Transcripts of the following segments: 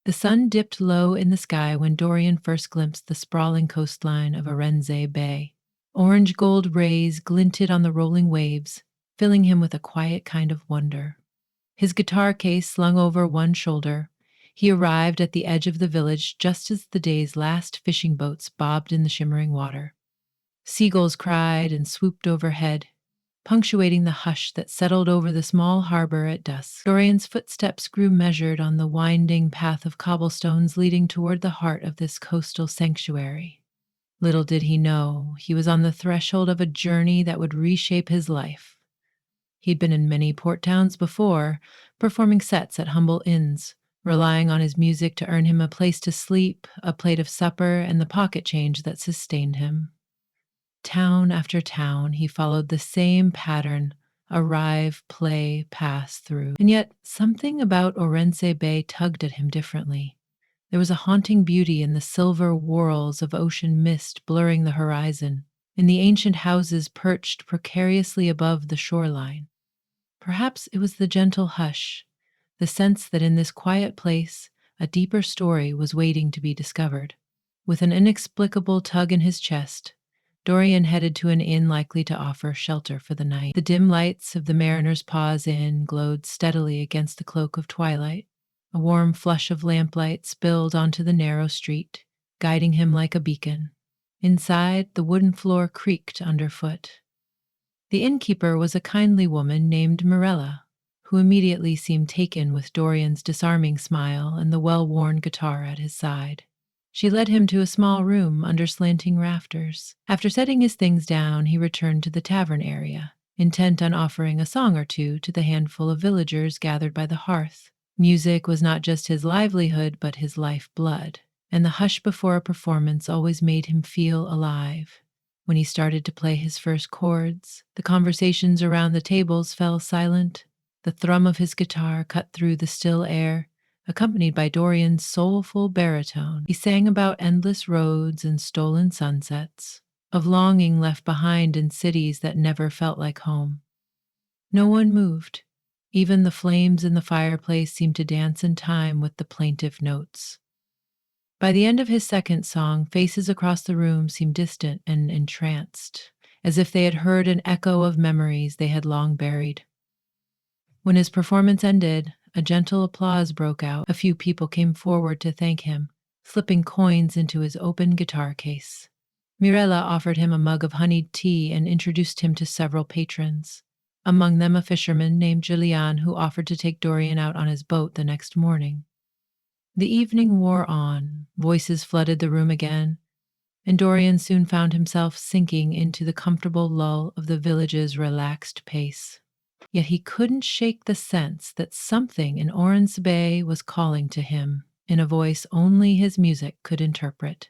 The sun dipped low in the sky when Dorian first glimpsed the sprawling coastline of Orense Bay. Orange gold rays glinted on the rolling waves, filling him with a quiet kind of wonder. His guitar case slung over one shoulder, he arrived at the edge of the village just as the day's last fishing boats bobbed in the shimmering water. Seagulls cried and swooped overhead, punctuating the hush that settled over the small harbor at dusk. Dorian's footsteps grew measured on the winding path of cobblestones leading toward the heart of this coastal sanctuary. Little did he know, he was on the threshold of a journey that would reshape his life. He'd been in many port towns before, performing sets at humble inns, relying on his music to earn him a place to sleep, a plate of supper, and the pocket change that sustained him. Town after town, he followed the same pattern: arrive, play, pass through. And yet, something about Orense Bay tugged at him differently. There was a haunting beauty in the silver whorls of ocean mist blurring the horizon, in the ancient houses perched precariously above the shoreline. Perhaps it was the gentle hush, the sense that in this quiet place, a deeper story was waiting to be discovered. With an inexplicable tug in his chest, Dorian headed to an inn likely to offer shelter for the night. The dim lights of the Mariner's Paws Inn glowed steadily against the cloak of twilight. A warm flush of lamplight spilled onto the narrow street, guiding him like a beacon. Inside, the wooden floor creaked underfoot. The innkeeper was a kindly woman named Mirella, who immediately seemed taken with Dorian's disarming smile and the well-worn guitar at his side. She led him to a small room under slanting rafters. After setting his things down, he returned to the tavern area, intent on offering a song or two to the handful of villagers gathered by the hearth. Music was not just his livelihood, but his lifeblood, and the hush before a performance always made him feel alive. When he started to play his first chords, the conversations around the tables fell silent. The thrum of his guitar cut through the still air, accompanied by Dorian's soulful baritone. He sang about endless roads and stolen sunsets, of longing left behind in cities that never felt like home. No one moved. Even the flames in the fireplace seemed to dance in time with the plaintive notes. By the end of his second song, faces across the room seemed distant and entranced, as if they had heard an echo of memories they had long buried. When his performance ended, a gentle applause broke out. A few people came forward to thank him, slipping coins into his open guitar case. Mirella offered him a mug of honeyed tea and introduced him to several patrons, among them a fisherman named Julian who offered to take Dorian out on his boat the next morning. The evening wore on, voices flooded the room again, and Dorian soon found himself sinking into the comfortable lull of the village's relaxed pace. Yet he couldn't shake the sense that something in Orense Bay was calling to him in a voice only his music could interpret.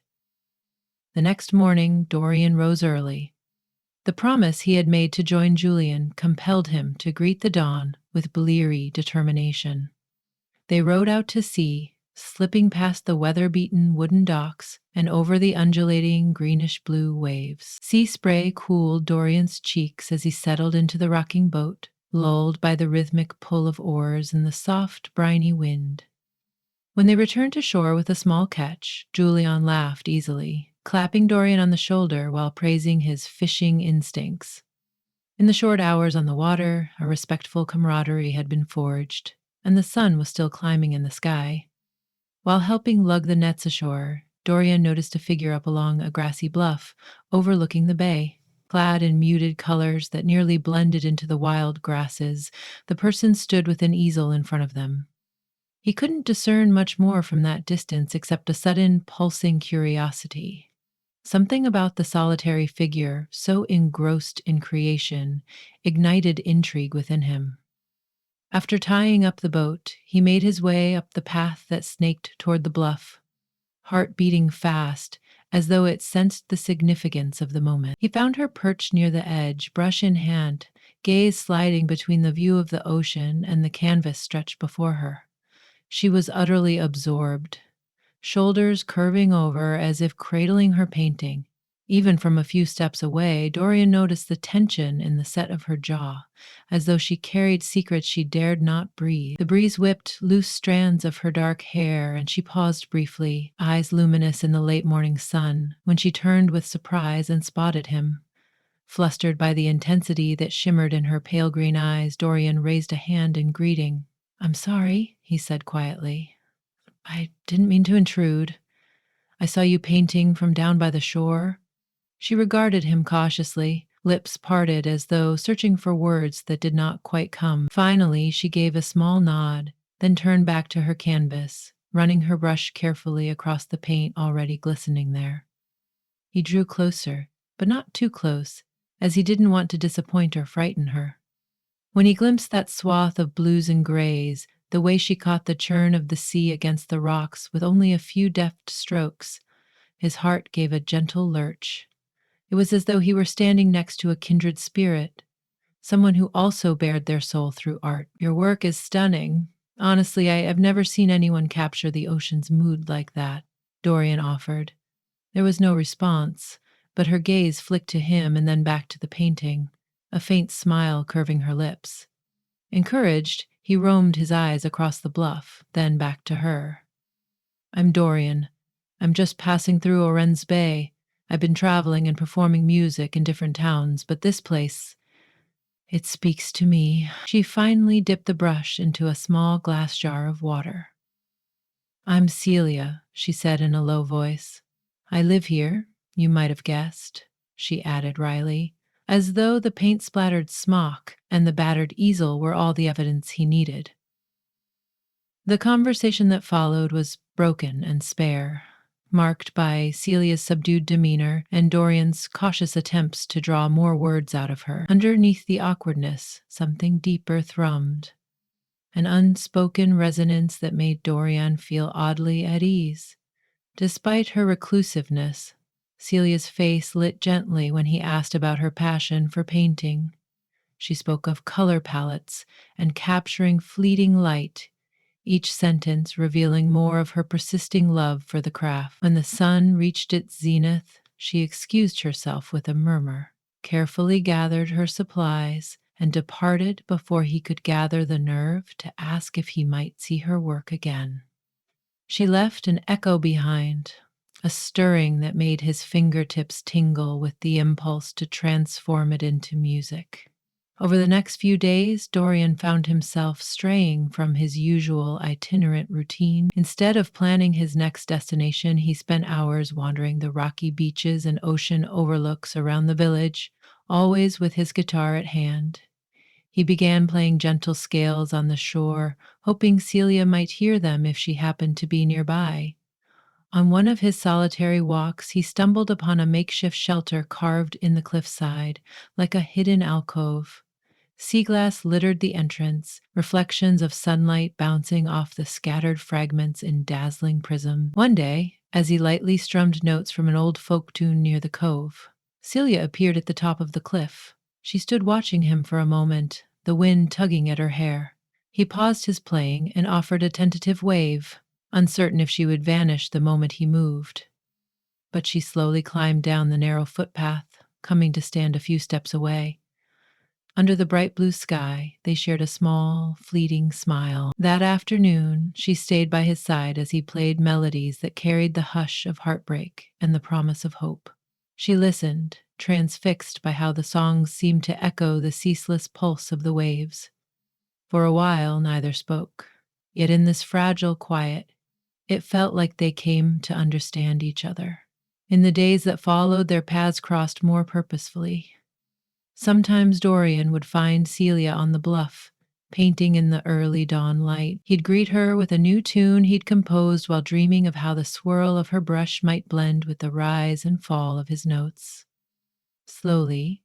The next morning, Dorian rose early. The promise he had made to join Julian compelled him to greet the dawn with bleary determination. They rowed out to sea, slipping past the weather-beaten wooden docks and over the undulating greenish-blue waves. Sea spray cooled Dorian's cheeks as he settled into the rocking boat, lulled by the rhythmic pull of oars and the soft, briny wind. When they returned to shore with a small catch, Julian laughed easily, clapping Dorian on the shoulder while praising his fishing instincts. In the short hours on the water, a respectful camaraderie had been forged, and the sun was still climbing in the sky. While helping lug the nets ashore, Dorian noticed a figure up along a grassy bluff overlooking the bay. Clad in muted colors that nearly blended into the wild grasses, the person stood with an easel in front of them. He couldn't discern much more from that distance except a sudden pulsing curiosity. Something about the solitary figure, so engrossed in creation, ignited intrigue within him. After tying up the boat, he made his way up the path that snaked toward the bluff, heart beating fast, as though it sensed the significance of the moment. He found her perched near the edge, brush in hand, gaze sliding between the view of the ocean and the canvas stretched before her. She was utterly absorbed, shoulders curving over as if cradling her painting, Even from a few steps away, Dorian noticed the tension in the set of her jaw, as though she carried secrets she dared not breathe. The breeze whipped loose strands of her dark hair, and she paused briefly, eyes luminous in the late morning sun, when she turned with surprise and spotted him. Flustered by the intensity that shimmered in her pale green eyes, Dorian raised a hand in greeting. "I'm sorry," he said quietly. "I didn't mean to intrude. I saw you painting from down by the shore." She regarded him cautiously, lips parted as though searching for words that did not quite come. Finally, she gave a small nod, then turned back to her canvas, running her brush carefully across the paint already glistening there. He drew closer, but not too close, as he didn't want to disappoint or frighten her. When he glimpsed that swath of blues and grays, the way she caught the churn of the sea against the rocks with only a few deft strokes, his heart gave a gentle lurch. It was as though he were standing next to a kindred spirit, someone who also bared their soul through art. "Your work is stunning. Honestly, I have never seen anyone capture the ocean's mood like that," Dorian offered. There was no response, but her gaze flicked to him and then back to the painting, a faint smile curving her lips. Encouraged, he roamed his eyes across the bluff, then back to her. "I'm Dorian. I'm just passing through Oren's Bay. I've been traveling and performing music in different towns, but this place, it speaks to me." She finally dipped the brush into a small glass jar of water. "I'm Celia," she said in a low voice. "I live here, you might have guessed," she added wryly, as though the paint-splattered smock and the battered easel were all the evidence he needed. The conversation that followed was broken and spare, marked by Celia's subdued demeanor and Dorian's cautious attempts to draw more words out of her. Underneath the awkwardness, something deeper thrummed, an unspoken resonance that made Dorian feel oddly at ease. Despite her reclusiveness, Celia's face lit gently when he asked about her passion for painting. She spoke of color palettes and capturing fleeting light, each sentence revealing more of her persisting love for the craft. When the sun reached its zenith, she excused herself with a murmur, carefully gathered her supplies, and departed before he could gather the nerve to ask if he might see her work again. She left an echo behind, a stirring that made his fingertips tingle with the impulse to transform it into music. Over the next few days, Dorian found himself straying from his usual itinerant routine. Instead of planning his next destination, he spent hours wandering the rocky beaches and ocean overlooks around the village, always with his guitar at hand. He began playing gentle scales on the shore, hoping Celia might hear them if she happened to be nearby. On one of his solitary walks, he stumbled upon a makeshift shelter carved in the cliffside, like a hidden alcove. Sea glass littered the entrance, reflections of sunlight bouncing off the scattered fragments in dazzling prisms. One day, as he lightly strummed notes from an old folk tune near the cove, Celia appeared at the top of the cliff. She stood watching him for a moment, the wind tugging at her hair. He paused his playing and offered a tentative wave, uncertain if she would vanish the moment he moved. But she slowly climbed down the narrow footpath, coming to stand a few steps away. Under the bright blue sky, they shared a small, fleeting smile. That afternoon, she stayed by his side as he played melodies that carried the hush of heartbreak and the promise of hope. She listened, transfixed by how the songs seemed to echo the ceaseless pulse of the waves. For a while, neither spoke. Yet in this fragile quiet, it felt like they came to understand each other. In the days that followed, their paths crossed more purposefully. Sometimes Dorian would find Celia on the bluff, painting in the early dawn light. He'd greet her with a new tune he'd composed while dreaming of how the swirl of her brush might blend with the rise and fall of his notes. Slowly,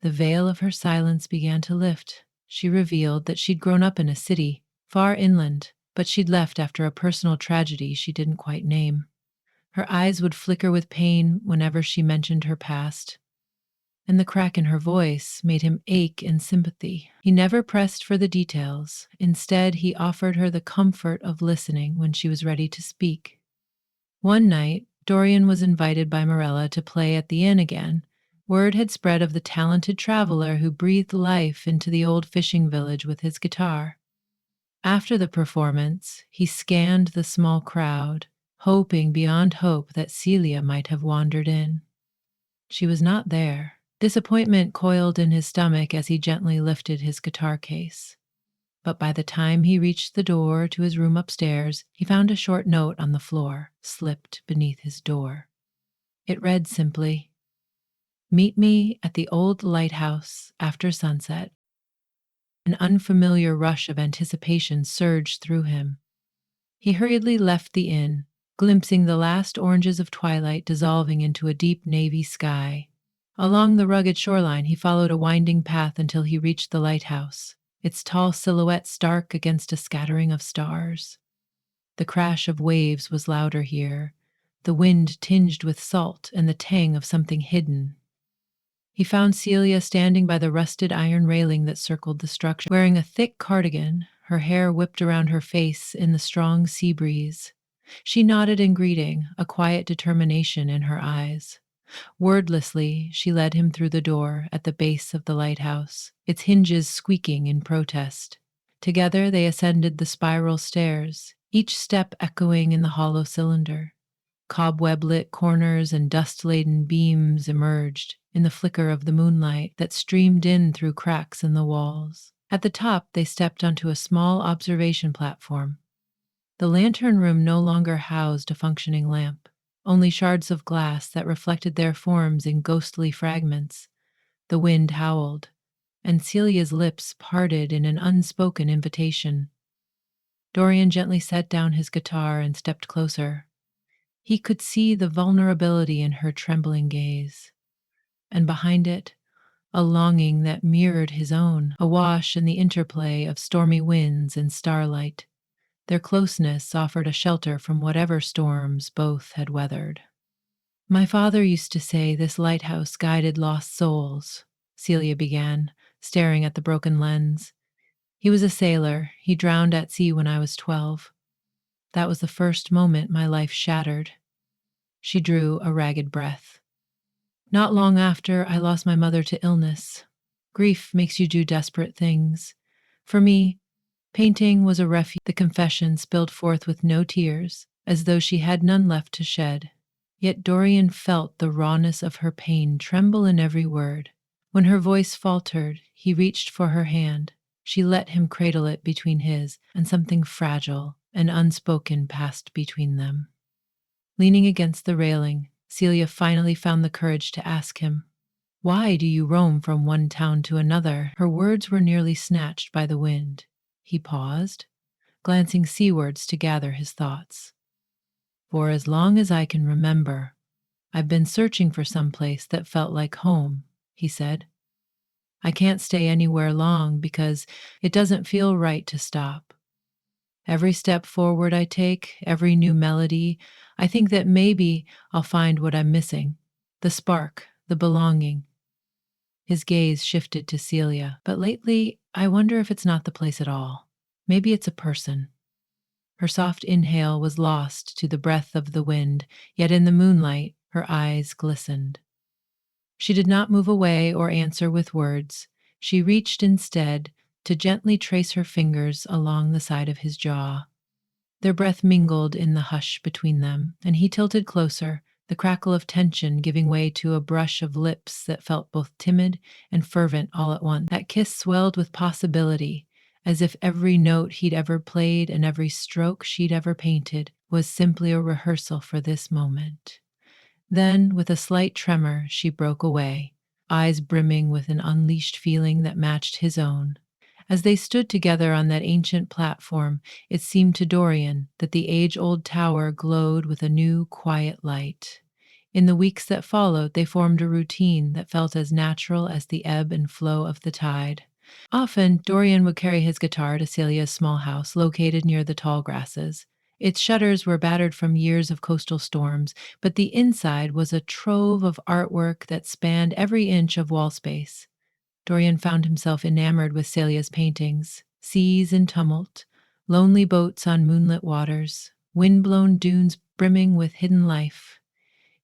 the veil of her silence began to lift. She revealed that she'd grown up in a city, far inland, but she'd left after a personal tragedy she didn't quite name. Her eyes would flicker with pain whenever she mentioned her past, and the crack in her voice made him ache in sympathy. He never pressed for the details. Instead, he offered her the comfort of listening when she was ready to speak. One night, Dorian was invited by Morella to play at the inn again. Word had spread of the talented traveler who breathed life into the old fishing village with his guitar. After the performance, he scanned the small crowd, hoping beyond hope that Celia might have wandered in. She was not there. Disappointment coiled in his stomach as he gently lifted his guitar case. But by the time he reached the door to his room upstairs, he found a short note on the floor, slipped beneath his door. It read simply, "Meet me at the old lighthouse after sunset." An unfamiliar rush of anticipation surged through him. He hurriedly left the inn, glimpsing the last oranges of twilight dissolving into a deep navy sky. Along the rugged shoreline, he followed a winding path until he reached the lighthouse, its tall silhouette stark against a scattering of stars. The crash of waves was louder here, the wind tinged with salt and the tang of something hidden. He found Celia standing by the rusted iron railing that circled the structure, wearing a thick cardigan, her hair whipped around her face in the strong sea breeze. She nodded in greeting, a quiet determination in her eyes. Wordlessly, she led him through the door at the base of the lighthouse, its hinges squeaking in protest. Together they ascended the spiral stairs, each step echoing in the hollow cylinder. Cobweb-lit corners and dust-laden beams emerged in the flicker of the moonlight that streamed in through cracks in the walls. At the top, they stepped onto a small observation platform. The lantern room no longer housed a functioning lamp, only shards of glass that reflected their forms in ghostly fragments. The wind howled, and Celia's lips parted in an unspoken invitation. Dorian gently set down his guitar and stepped closer. He could see the vulnerability in her trembling gaze, and behind it, a longing that mirrored his own, awash in the interplay of stormy winds and starlight. Their closeness offered a shelter from whatever storms both had weathered. "My father used to say this lighthouse guided lost souls," Celia began, staring at the broken lens. "He was a sailor. He drowned at sea when I was 12. That was the first moment my life shattered." She drew a ragged breath. "Not long after, I lost my mother to illness. Grief makes you do desperate things. For me, painting was a refuge." The confession spilled forth with no tears, as though she had none left to shed. Yet Dorian felt the rawness of her pain tremble in every word. When her voice faltered, he reached for her hand. She let him cradle it between his, and something fragile and unspoken passed between them. Leaning against the railing, Celia finally found the courage to ask him, "Why do you roam from one town to another?" Her words were nearly snatched by the wind. He paused, glancing seawards to gather his thoughts. "For as long as I can remember, I've been searching for some place that felt like home," he said. "I can't stay anywhere long because it doesn't feel right to stop. Every step forward I take, every new melody, I think that maybe I'll find what I'm missing, the spark, the belonging." His gaze shifted to Celia. "But lately, I wonder if it's not the place at all. Maybe it's a person." Her soft inhale was lost to the breath of the wind, yet in the moonlight, her eyes glistened. She did not move away or answer with words. She reached instead to gently trace her fingers along the side of his jaw. Their breath mingled in the hush between them, and he tilted closer, the crackle of tension giving way to a brush of lips that felt both timid and fervent all at once. That kiss swelled with possibility, as if every note he'd ever played and every stroke she'd ever painted was simply a rehearsal for this moment. Then, with a slight tremor, she broke away, eyes brimming with an unleashed feeling that matched his own. As they stood together on that ancient platform, it seemed to Dorian that the age-old tower glowed with a new, quiet light. In the weeks that followed, they formed a routine that felt as natural as the ebb and flow of the tide. Often, Dorian would carry his guitar to Celia's small house located near the tall grasses. Its shutters were battered from years of coastal storms, but the inside was a trove of artwork that spanned every inch of wall space. Dorian found himself enamored with Celia's paintings: seas in tumult, lonely boats on moonlit waters, wind-blown dunes brimming with hidden life.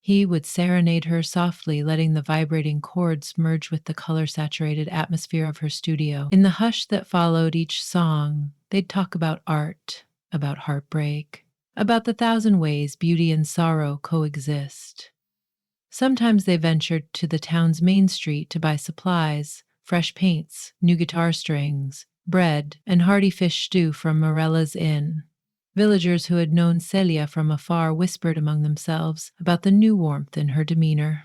He would serenade her softly, letting the vibrating chords merge with the color saturated atmosphere of her studio. In the hush that followed each song, they'd talk about art, about heartbreak, about the thousand ways beauty and sorrow coexist. Sometimes they ventured to the town's main street to buy supplies, fresh paints, new guitar strings, bread, and hearty fish stew from Morella's Inn. Villagers who had known Celia from afar whispered among themselves about the new warmth in her demeanor.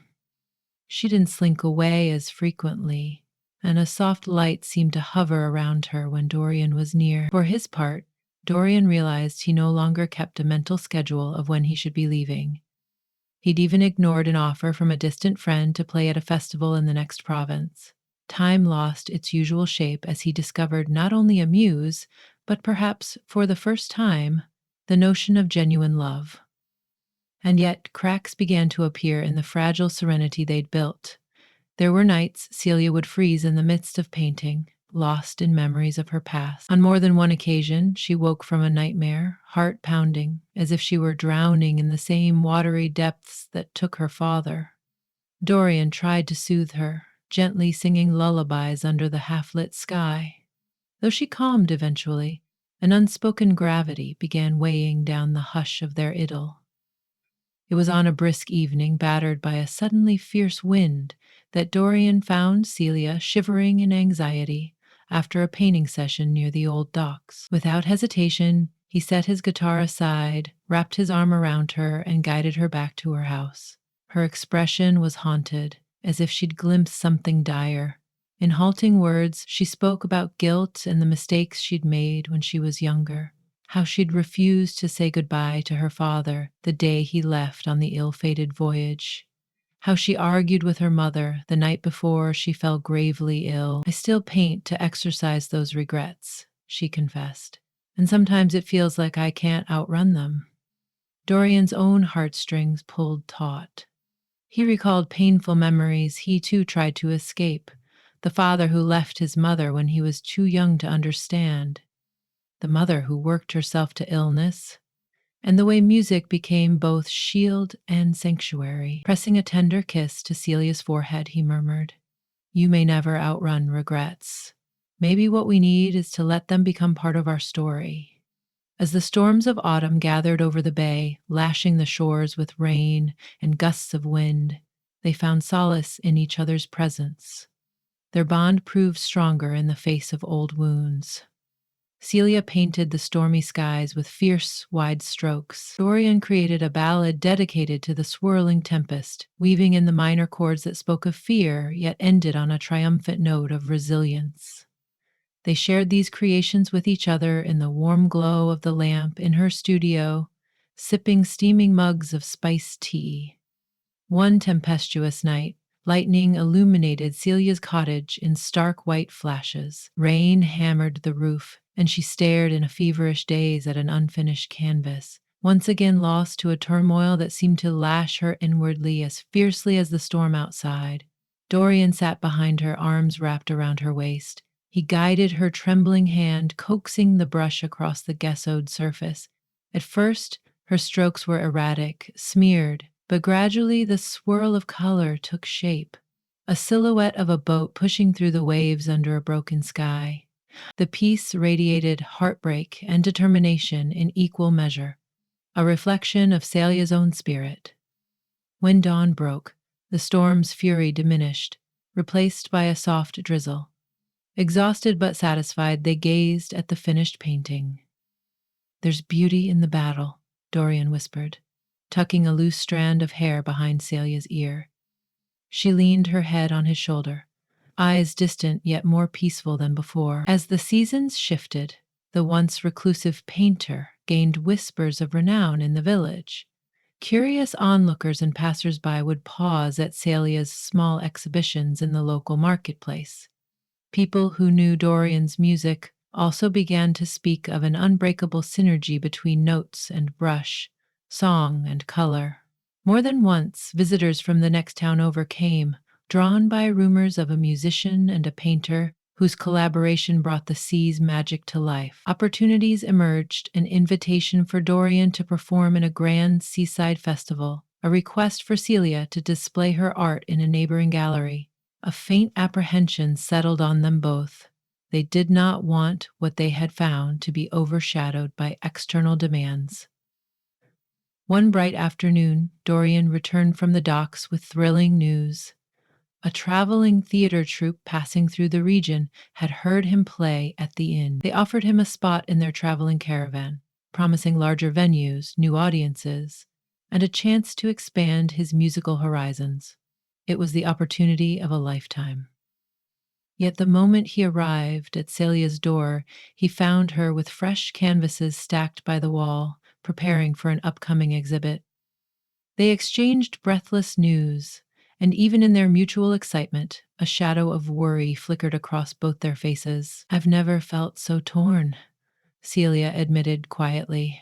She didn't slink away as frequently, and a soft light seemed to hover around her when Dorian was near. For his part, Dorian realized he no longer kept a mental schedule of when he should be leaving. He'd even ignored an offer from a distant friend to play at a festival in the next province. Time lost its usual shape as he discovered not only a muse, but perhaps for the first time, the notion of genuine love. And yet, cracks began to appear in the fragile serenity they'd built. There were nights Celia would freeze in the midst of painting, lost in memories of her past. On more than one occasion, she woke from a nightmare, heart pounding, as if she were drowning in the same watery depths that took her father. Dorian tried to soothe her, gently singing lullabies under the half-lit sky. Though she calmed eventually, an unspoken gravity began weighing down the hush of their idyll. It was on a brisk evening, battered by a suddenly fierce wind, that Dorian found Celia shivering in anxiety after a painting session near the old docks. Without hesitation, he set his guitar aside, wrapped his arm around her, and guided her back to her house. Her expression was haunted, as if she'd glimpsed something dire. In halting words, she spoke about guilt and the mistakes she'd made when she was younger, how she'd refused to say goodbye to her father the day he left on the ill-fated voyage, how she argued with her mother the night before she fell gravely ill. "I still paint to exercise those regrets," she confessed, "and sometimes it feels like I can't outrun them." Dorian's own heartstrings pulled taut. He recalled painful memories he too tried to escape. The father who left his mother when he was too young to understand. The mother who worked herself to illness. And the way music became both shield and sanctuary. Pressing a tender kiss to Celia's forehead, he murmured, "You may never outrun regrets. Maybe what we need is to let them become part of our story." As the storms of autumn gathered over the bay, lashing the shores with rain and gusts of wind, they found solace in each other's presence. Their bond proved stronger in the face of old wounds. Celia painted the stormy skies with fierce, wide strokes. Dorian created a ballad dedicated to the swirling tempest, weaving in the minor chords that spoke of fear, yet ended on a triumphant note of resilience. They shared these creations with each other in the warm glow of the lamp in her studio, sipping steaming mugs of spiced tea. One tempestuous night, lightning illuminated Celia's cottage in stark white flashes. Rain hammered the roof, and she stared in a feverish daze at an unfinished canvas, once again lost to a turmoil that seemed to lash her inwardly as fiercely as the storm outside. Dorian sat behind her, arms wrapped around her waist. He guided her trembling hand, coaxing the brush across the gessoed surface. At first, her strokes were erratic, smeared, but gradually the swirl of color took shape, a silhouette of a boat pushing through the waves under a broken sky. The piece radiated heartbreak and determination in equal measure, a reflection of Celia's own spirit. When dawn broke, the storm's fury diminished, replaced by a soft drizzle. Exhausted but satisfied, they gazed at the finished painting. "There's beauty in the battle," Dorian whispered, tucking a loose strand of hair behind Celia's ear. She leaned her head on his shoulder, eyes distant yet more peaceful than before. As the seasons shifted, the once reclusive painter gained whispers of renown in the village. Curious onlookers and passers-by would pause at Celia's small exhibitions in the local marketplace. People who knew Dorian's music also began to speak of an unbreakable synergy between notes and brush, song and color. More than once, visitors from the next town over came, drawn by rumors of a musician and a painter whose collaboration brought the sea's magic to life. Opportunities emerged, an invitation for Dorian to perform in a grand seaside festival, a request for Celia to display her art in a neighboring gallery. A faint apprehension settled on them both. They did not want what they had found to be overshadowed by external demands. One bright afternoon, Dorian returned from the docks with thrilling news. A traveling theater troupe passing through the region had heard him play at the inn. They offered him a spot in their traveling caravan, promising larger venues, new audiences, and a chance to expand his musical horizons. It was the opportunity of a lifetime. Yet the moment he arrived at Celia's door, he found her with fresh canvases stacked by the wall, preparing for an upcoming exhibit. They exchanged breathless news, and even in their mutual excitement, a shadow of worry flickered across both their faces. "I've never felt so torn," Celia admitted quietly.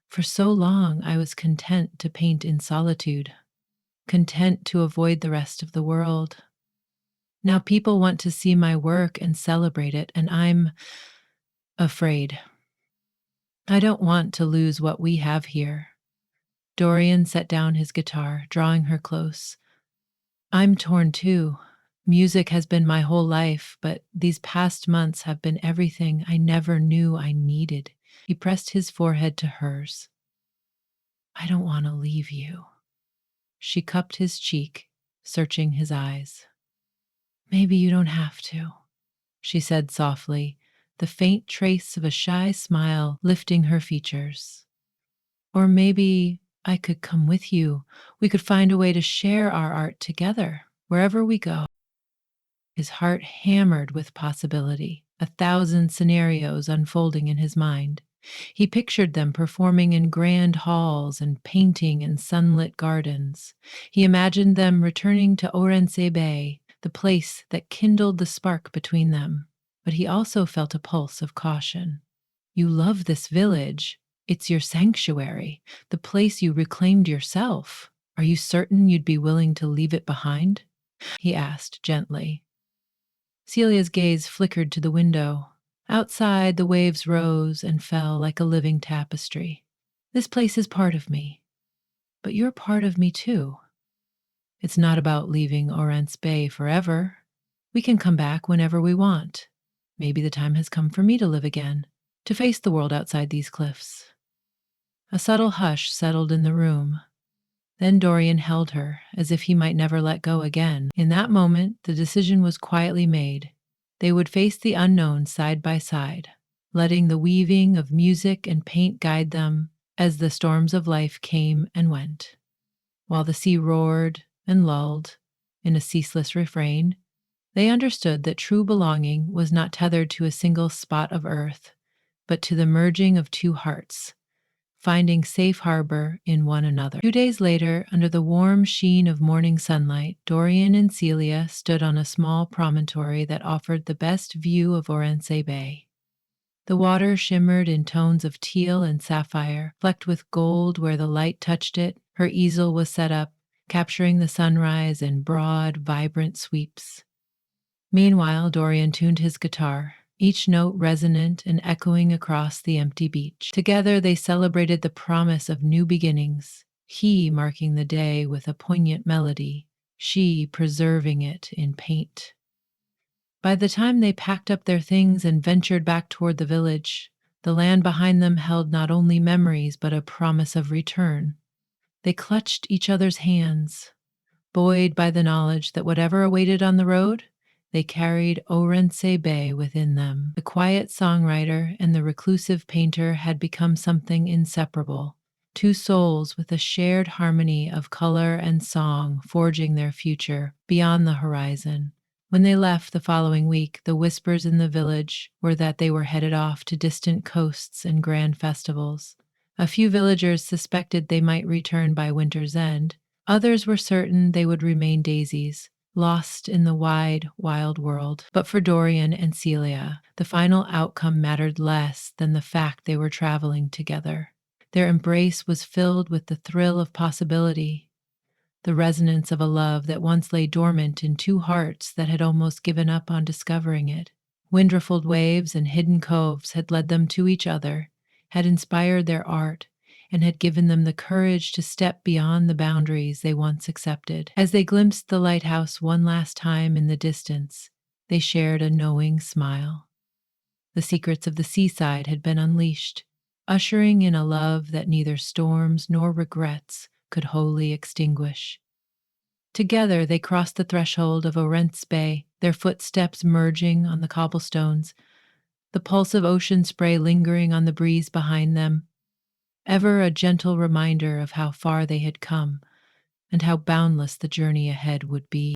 "For so long I was content to paint in solitude, content to avoid the rest of the world. Now people want to see my work and celebrate it, and I'm afraid. I don't want to lose what we have here." Dorian set down his guitar, drawing her close. "I'm torn too. Music has been my whole life, but these past months have been everything I never knew I needed." He pressed his forehead to hers. "I don't want to leave you." She cupped his cheek, searching his eyes. "Maybe you don't have to," she said softly, the faint trace of a shy smile lifting her features. "Or maybe I could come with you. We could find a way to share our art together, wherever we go." His heart hammered with possibility, a thousand scenarios unfolding in his mind. He pictured them performing in grand halls and painting in sunlit gardens. He imagined them returning to Orense Bay, the place that kindled the spark between them. But he also felt a pulse of caution. "You love this village. It's your sanctuary, the place you reclaimed yourself. Are you certain you'd be willing to leave it behind?" he asked gently. Celia's gaze flickered to the window. Outside, the waves rose and fell like a living tapestry. "This place is part of me, but you're part of me too. It's not about leaving Orense Bay forever. We can come back whenever we want. Maybe the time has come for me to live again, to face the world outside these cliffs." A subtle hush settled in the room. Then Dorian held her, as if he might never let go again. In that moment, the decision was quietly made. They would face the unknown side by side, letting the weaving of music and paint guide them as the storms of life came and went. While the sea roared and lulled in a ceaseless refrain, they understood that true belonging was not tethered to a single spot of earth, but to the merging of two hearts, finding safe harbor in one another. 2 days later, under the warm sheen of morning sunlight, Dorian and Celia stood on a small promontory that offered the best view of Orense Bay. The water shimmered in tones of teal and sapphire, flecked with gold where the light touched it. Her easel was set up, capturing the sunrise in broad, vibrant sweeps. Meanwhile, Dorian tuned his guitar, each note resonant and echoing across the empty beach. Together they celebrated the promise of new beginnings, he marking the day with a poignant melody, she preserving it in paint. By the time they packed up their things and ventured back toward the village, the land behind them held not only memories but a promise of return. They clutched each other's hands, buoyed by the knowledge that whatever awaited on the road, they carried Orense Bay within them. The quiet songwriter and the reclusive painter had become something inseparable, two souls with a shared harmony of color and song forging their future beyond the horizon. When they left the following week, the whispers in the village were that they were headed off to distant coasts and grand festivals. A few villagers suspected they might return by winter's end. Others were certain they would remain daisies, lost in the wide, wild world. But for Dorian and Celia, the final outcome mattered less than the fact they were traveling together. Their embrace was filled with the thrill of possibility, the resonance of a love that once lay dormant in two hearts that had almost given up on discovering it. Wind-ruffled waves and hidden coves had led them to each other, had inspired their art, and had given them the courage to step beyond the boundaries they once accepted. As they glimpsed the lighthouse one last time in the distance, they shared a knowing smile. The secrets of the seaside had been unleashed, ushering in a love that neither storms nor regrets could wholly extinguish. Together they crossed the threshold of Orent's Bay, their footsteps merging on the cobblestones, the pulse of ocean spray lingering on the breeze behind them, ever a gentle reminder of how far they had come and how boundless the journey ahead would be.